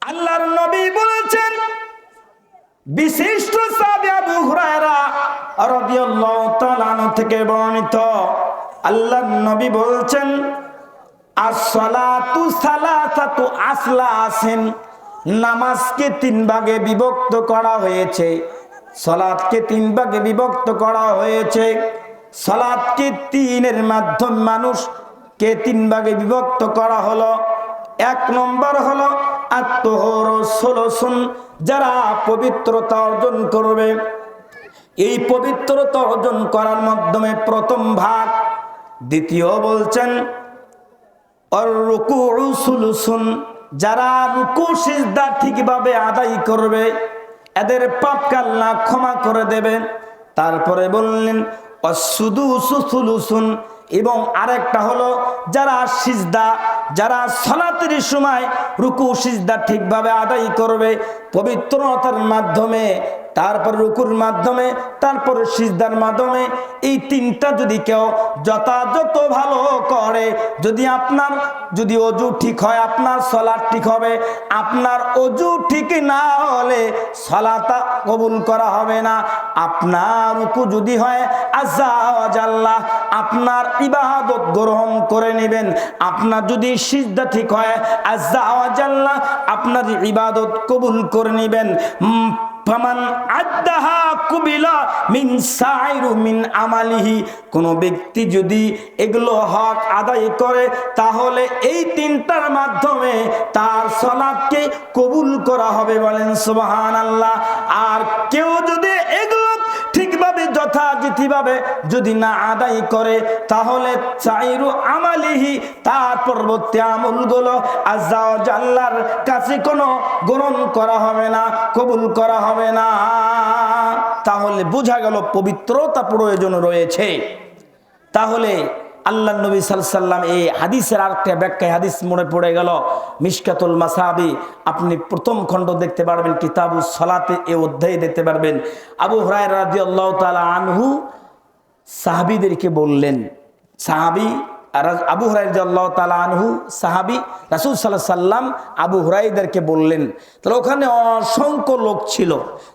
আল্লাহর নবী বলেছেন, বিশিষ্ট সাহাবী আবু হুরায়রা রাদিয়াল্লাহু তাআলা আনহু থেকে বর্ণিত, আল্লাহর নবী বলছেন, as-salatu salasatu aslasin, নামাজকে তিন ভাগে বিভক্ত করা হয়েছে, সালাতকে তিন ভাগে বিভক্ত করা হয়েছে। সালাতকে তিনের মাধ্যমে মানুষকে তিন ভাগে বিভক্ত করা হলো। এক নম্বর হলো আত-তাহুর সুলুসুন, যারা পবিত্রতা অর্জন করবে। এই পবিত্রতা অর্জন করার মাধ্যমে প্রথম ভাগ। দ্বিতীয় বলছেন আর-রুকুউ সুলুসুন, যারা রুকু সিজদা ঠিকভাবে আদায় করবে এদের পাপকে আল্লাহ ক্ষমা করে দেবেন। তারপরে বললেন আস-সুদুসু সুলুসুন, এবং আরেকটা হলো যারা সিজদা, যারা সালাতের সময় রুকু সিজদা ঠিকভাবে আদায় করবে পবিত্রতার মাধ্যমে, তারপর রুকুর মাধ্যমে, তারপর সিজদার মাধ্যমে, এই তিনটা যদি কেউ যথাযথ ভালো করে, যদি অজু ঠিক হয় আপনার সালাত ঠিক হবে। আপনার অজু ঠিক না হলে সালাত কবুল করা হবে না। আপনার রুকু যদি হয় আজ্জা ওয়া জাল্লা, আপনার ইবাদত গ্রহণ করে নেবেন। আপনার যদি সিজদা ঠিক হয় আজ্জা ওয়া জাল্লা, আপনার ইবাদত কবুল করে নেবেন। ফামান আদ্দাহা কুবিলা মিন সাইরু মিন আমালিহি, কোন ব্যক্তি যদি এগুলো হক আদায় করে তাহলে এই তিনটার মাধ্যমে তার সালাতকে কবুল করা হবে, বলেন সুবহানাল্লাহ। আর কেউ যদি এগুলো ঠিকভাবে যথাযথভাবে যদি না আদায় করে তাহলে সাইরু আমালিহি, তার পরবর্তী আমলগুলো আজ্জা ওয়া জাল্লার কাছে কোনো গ্রহণ করা হবে না, কবুল করা হবে না। তাহলে বোঝা গেল পবিত্রতা প্রয়োজন রয়েছে। তাহলে আল্লাহ নবী সাল্লাল্লাহু আলাইহি সাল্লাম এই হাদিসের আরেকটা ব্যাখ্যায় হাদিস মনে পড়ে গেল, মিশকাতুল মাসাবি, আপনি প্রথম খণ্ড দেখতে পারবেন, কিতাবুস সালাতে এই অধ্যায়ে দেখতে পারবেন। আবু হুরায়রা রাদিয়াল্লাহু তাআলা আনহু সাহাবীদেরকে বললেন, আবু হুরায়রা রাদিয়াল্লাহু তাআলা আনহু সাহাবী, রাসূল সাল্লাল্লাহু আলাইহি সাল্লাম আবু হুরায়রাকে বললেন। তাহলে ওখানে অসংখ্য লোক ছিল,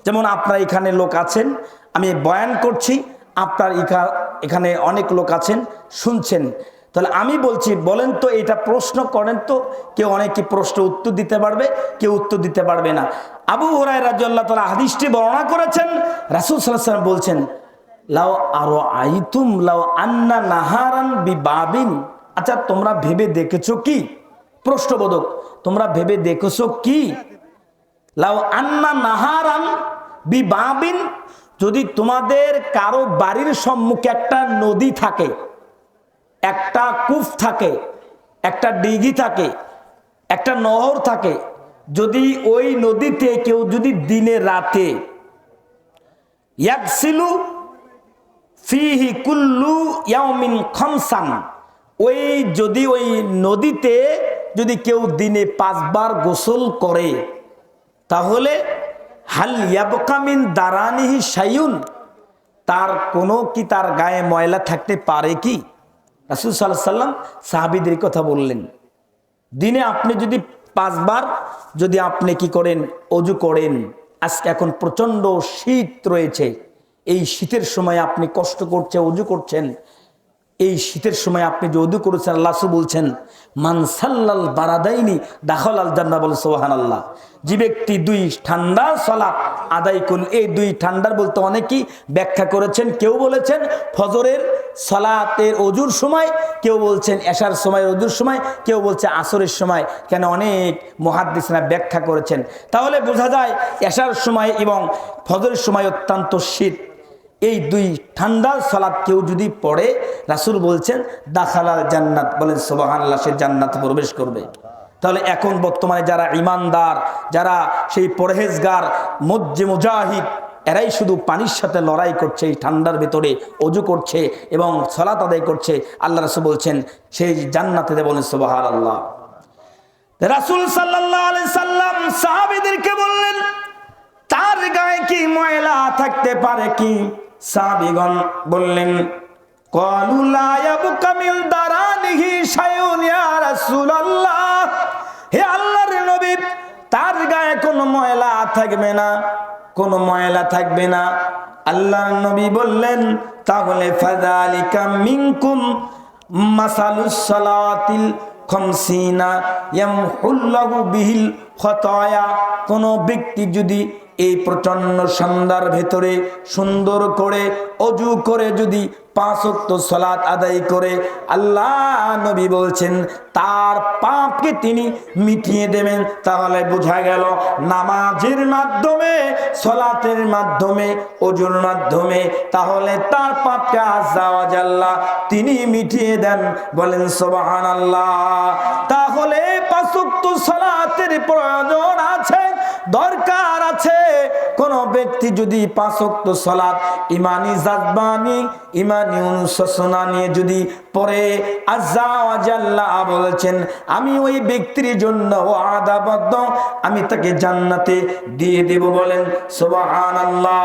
যেমন আপনারা এখানে লোক আছেন, আমি বয়ান করছি, আপনার এখানে অনেক লোক আছেন শুনছেন। তাহলে আমি বলছি, বলেন তো এটা প্রশ্ন করেন তো, কেউ অনেকে প্রশ্ন উত্তর দিতে পারবে, কেউ উত্তর দিতে পারবে না। আবু হুরায়রা রাদিয়াল্লাহু তাআলা হাদিসটি বর্ণনা করেছেন, রাসূল সাল্লাল্লাহু আলাইহি ওয়াসাল্লাম বলছেন, লাউ আরাআইতুম লাউ আন্না নাহারান বিবাবিন, আচ্ছা তোমরা ভেবে দেখেছো কি, প্রশ্নবোধক, তোমরা ভেবে দেখেছো কি, লাউ আন্না নাহারান বিবাবিন, যদি তোমাদের কারো বাড়ির সম্মুখে একটা নদী থাকে, একটা কূপ থাকে, একটা দিঘি থাকে, একটা নহর থাকে, যদি ওই নদীতে কেউ যদি দিনে রাতে ইয়াগসিলু ফিহি কুল্লু ইয়াউমিন খামসান, যদি ওই নদীতে যদি কেউ দিনে 5 বার গোসল করে তাহলে হাল ইয়াবকা মিন দারানিহি শাইউন, তার কোনো কি তার গায়ে ময়লা থাকতে পারে কি? রাসূল সাল্লাল্লাহু আলাইহি সাল্লাম সাহাবীদের কথা বললেন, দিনে আপনি যদি 5 বার যদি আপনি কি করেন, ওযু করেন, আজকে এখন প্রচন্ড শীত রয়েছে, এই শীতের সময় আপনি কষ্ট করছে ওযু করছেন, এই শীতের সময় আপনি যে ওযু করেছেন, আল্লাহ বলছেন মান সাল্লাল বারাদাইনি দাখালাল জান্নাহ, বলে সুবহানাল্লাহ। যে ব্যক্তি 2 ঠান্ডার সালাত আদায় করল, এই 2 ঠান্ডার বলতে অনেকেই ব্যাখ্যা করেছেন, কেউ বলেছেন ফজরের সালাতের ওযুর সময়, কেউ বলছেন এশার সময় ওযুর সময়, কেউ বলছে আসরের সময়, কেন অনেক মুহাদ্দিসরা ব্যাখ্যা করেছেন। তাহলে বোঝা যায় এশার সময় এবং ফজরের সময় অত্যন্ত শীত, এই 2 ঠান্ডার সালাত কেউ যদি পড়ে, রাসূল বলছেন দাখালাল জান্নাত, বলেন সুবহানাল্লাহ, সে জান্নাতে প্রবেশ করবে। তাহলে এখন বর্তমানে যারা ঈমানদার, যারা সেই পরহেজগার মুজাহিদ, এরাই শুধু পানির সাথে লড়াই করছে, এই ঠান্ডার ভিতরে ওযু করছে এবং সালাত আদায় করছে, আল্লাহ রাসূল বলছেন সেই জান্নাতে, বলেন সুবহানাল্লাহ। রাসূল সাল্লাল্লাহু আলাইহি সাল্লাম সাহাবীদেরকে বললেন, তার গায়ে কি ময়লা থাকতে পারে কি? সাহাবীগণ বললেন, ক্বালু লা ইয়াবকা মিন দারানিহি শাইউন ইয়া রাসূলুল্লাহ, হে আল্লাহর নবী, তার থাকবে না, কোনো ময়লা থাকবে না। আল্লাহর নবী বললেন, তাহলে ফাযালিকা মিনকুম মাসালুস সালাতিল খামসিনা ইয়ামহুল্লাহু বিহিল খতায়া। কোন ব্যক্তি যদি এই প্রচন্ড সন্ধ্যার ভেতরে সুন্দর করে অজু করে যদি 5 ওয়াক্ত সালাত আদায় করে, আল্লাহ নবী বলছেন তার পাপকে তিনি মিটিয়ে দেবেন। তাহলে বোঝা গেল নামাজের মাধ্যমে, সালাতের মাধ্যমে, অজুর মাধ্যমে তাহলে তার পাপকে আল্লাহ ওয়াজাল্লাহ তিনি মিটিয়ে দেন। বলেন সুবহানাল্লাহ। তাহলে 5 ওয়াক্ত সালাতের প্রয়োজন আছে, দরকার আছে। কোন ব্যক্তি যদি 5 ওয়াক্ত সালাত ইমানি জাজবানি ইমানি অনুশাসনা নিয়ে যদি পড়ে, আল্লাহ ওয়াজাল্লাহ বলছেন আমি ওই ব্যক্তির জন্য ওয়াদাবদ্ধ, আমি তাকে জান্নাতে দিয়ে দেব। বলেন সুবহানাল্লাহ।